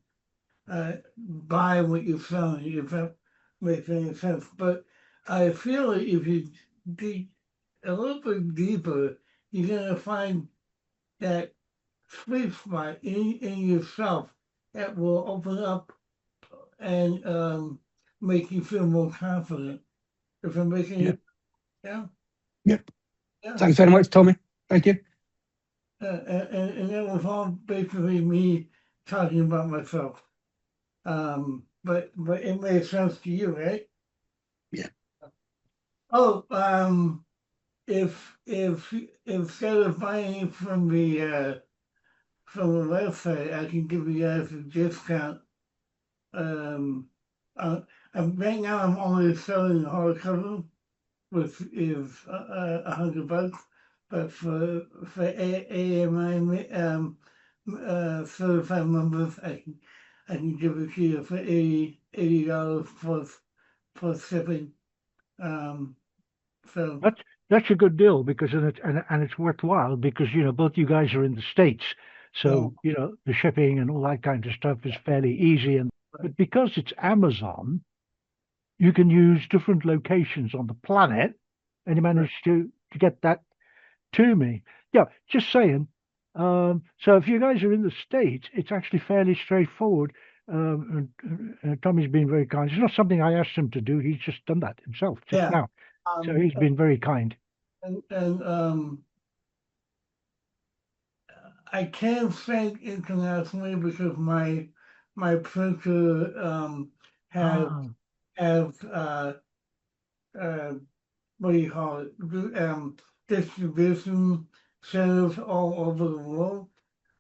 buy what you're selling, if that makes any sense. But I feel like if you dig a little bit deeper, you're gonna find that sweet spot in yourself that will open up and make you feel more confident. If I'm making Yeah. it, yeah, Yeah. yeah. Thanks very much, Tommy. Thank you. And that was all basically me talking about myself. But it made sense to you, right? Yeah. Oh, if instead of buying from the website, I can give you guys a discount. Um, right now I'm only selling the hardcover, which is $100, but for AMI certified members, I can give it to you for $80 plus shipping. So That's a good deal because and it's worthwhile because both you guys are in the States, yeah, so the shipping and all that kind of stuff is fairly easy. But because it's Amazon, you can use different locations on the planet, and you right. manage to get that to me. Yeah, just saying. So if you guys are in the States, it's actually fairly straightforward. Tommy's been very kind. It's not something I asked him to do. He's just done that himself just Yeah. now. So he's been very kind. And I can't think internationally because my printer has Ah, has uh, what do you call it? Distribution centers all over the world.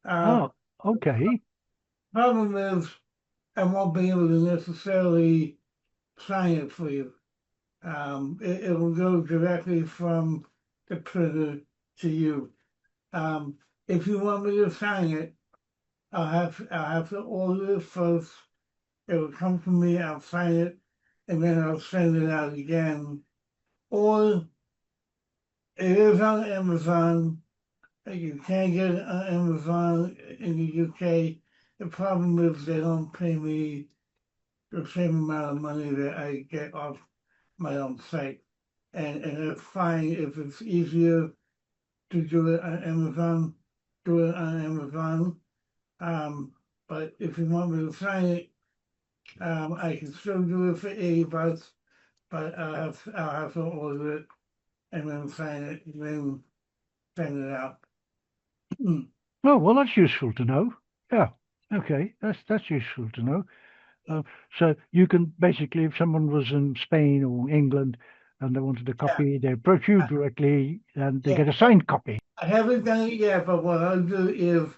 oh, okay. Problem is, I won't be able to necessarily sign it for you. It will go directly from the printer to you. If you want me to sign it, I'll have to order it first. It will come from me. I'll sign it, and then I'll send it out again. Or it is on Amazon. You can't get it on Amazon in the UK. The problem is they don't pay me the same amount of money that I get off my own site. And it's fine if it's easier to do it on Amazon, do it on Amazon. Um, but if you want me to sign it, I can still do it for $80, but I'll have to order it and then sign it and then send it out. Oh, well, that's useful to know. Yeah. Okay, that's useful to know. Uh, so you can basically, if someone was in Spain or England and they wanted a Yeah, copy, they approach you directly and they yeah. get a signed copy. I haven't done it yet, but what I'll do is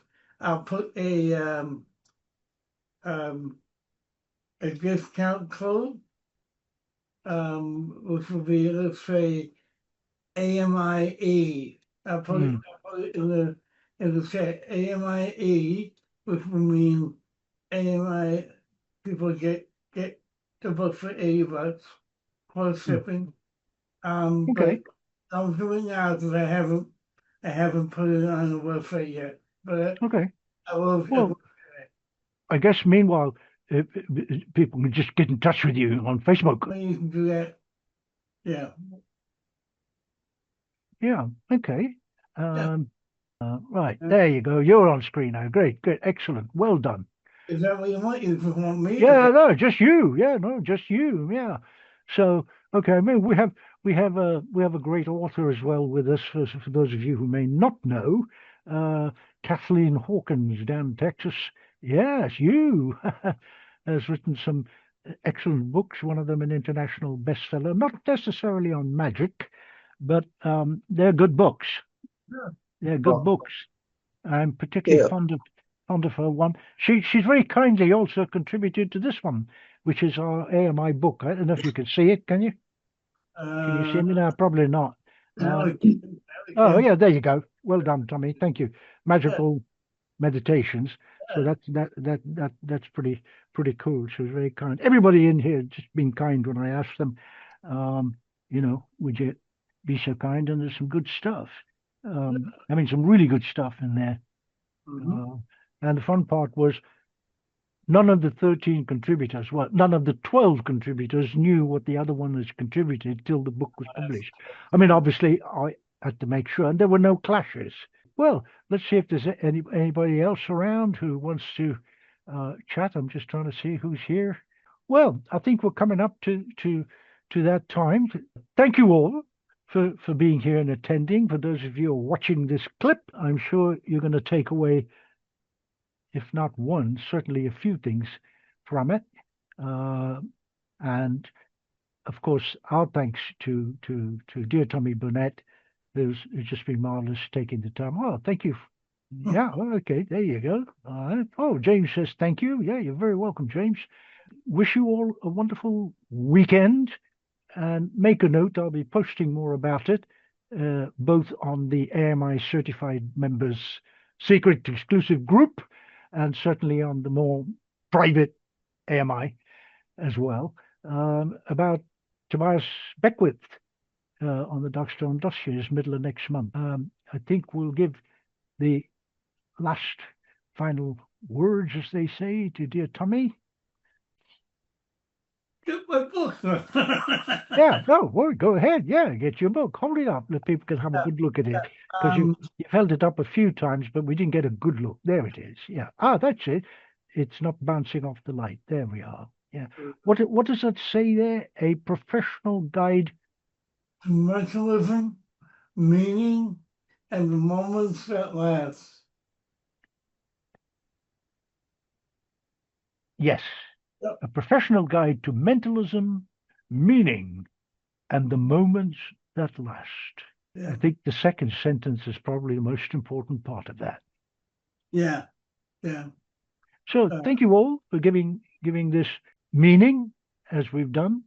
I'll put um, a discount code, which will be, let's say, AMI80. Hmm. I'll put it in the it'll say AMIE, which would mean AMI people get the book for $80 plus shipping. Okay. But I'm doing now because I haven't put it on the website yet. But Okay. I will. Well, I guess meanwhile, people can just get in touch with you on Facebook. You can do that. Yeah. Yeah. Okay. Right. There you go. You're on screen now. Great. Good. Excellent. Well done. Is that what you want? You just want me? Yeah. No, just you. Yeah. No, just you. Yeah. So, okay. I mean, we have a great author as well with us. For those of you who may not know, Kathleen Hawkins down in Texas. Yes, you has written some excellent books. One of them an international bestseller, not necessarily on magic, but they're good books. Yeah. They're good Right. books. I'm particularly Yeah. fond of her one. She's very kindly also contributed to this one, which is our AMI book. I don't know if you can see it. Can you? Can you see me now? Probably not. Now Uh, we can. oh yeah, there you go. Well done, Tommy. Thank you. Magical meditations. So that's pretty cool. She was very kind. Everybody in here just been kind when I asked them, would you be so kind? And there's some good stuff. I mean, some really good stuff in there. And the fun part was none of the 13 contributors, well, none of the 12 contributors knew what the other one has contributed till the book was published. I mean, obviously, I had to make sure, and there were no clashes. Well, let's see if there's anybody else around who wants to chat. I'm just trying to see who's here. Well, I think we're coming up to that time. Thank you all for being here and attending. For those of you who are watching this clip, I'm sure you're going to take away, if not one, certainly a few things from it. And of course, our thanks to dear Tommy Burnett, who's just been marvelous taking the time. Oh, thank you. Yeah, okay, there you go. All right. Oh, James says thank you. Yeah, you're very welcome, James. Wish you all a wonderful weekend. And make a note, I'll be posting more about it, both on the AMI certified members secret exclusive group and certainly on the more private AMI as well, about Tobias Beckwith on the Darkstone Dossiers middle of next month. I think we'll give the last final words, as they say, to dear Tommy. Get my book. Yeah, no, well, go ahead. Yeah, get your book. Hold it up. Let people can have a good look at it. Because you've held it up a few times, but we didn't get a good look. There it is. Yeah. Ah, that's it. It's not bouncing off the light. There we are. Yeah. What does that say there? A professional guide to mentalism, meaning, and the moments that last. Yes. Yep. A professional guide to mentalism, meaning, and the moments that last. Yeah. I think the second sentence is probably the most important part of that. Yeah. Yeah. So thank you all for giving this meaning as we've done.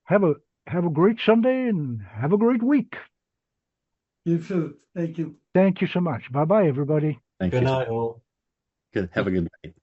Have a great Sunday and have a great week. You too. Thank you. Thank you so much. Bye bye, everybody. Thank Good you. night, all. Good. Have a good night.